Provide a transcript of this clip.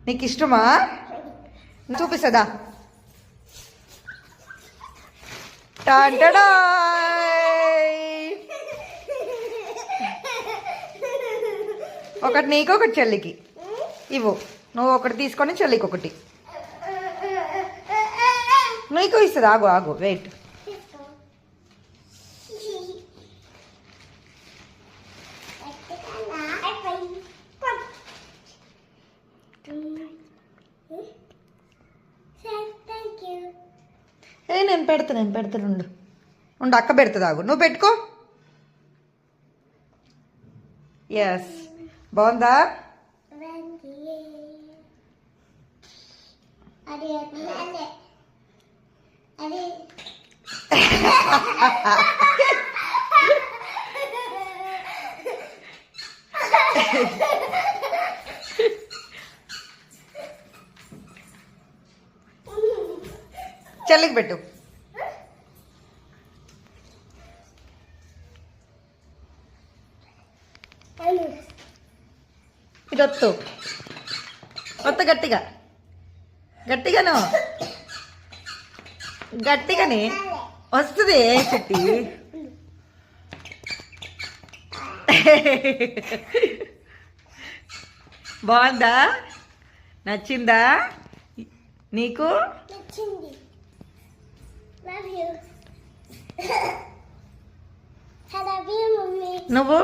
నీకు ఇష్టమా? చూపిస్తుందా? ఒకటి నీకు ఒకటి చెల్లికి ఇవ్వు. నువ్వు ఒకటి తీసుకొని చెల్లికి ఒకటి. నీకు ఇస్తుంది. ఆగు ఆగు వెయిట్. నేను పెడతాను ఉండు అక్క పెడుతుంది. ఆగు నువ్వు పెట్టుకో. ఎస్ బాగుందా? చెల్లికి పెట్టు. ఇది ఒత్త గట్టిగాను గట్టిగానే వస్తుంది చెట్టి. బాగుందా? నచ్చిందా నీకు? నువ్వు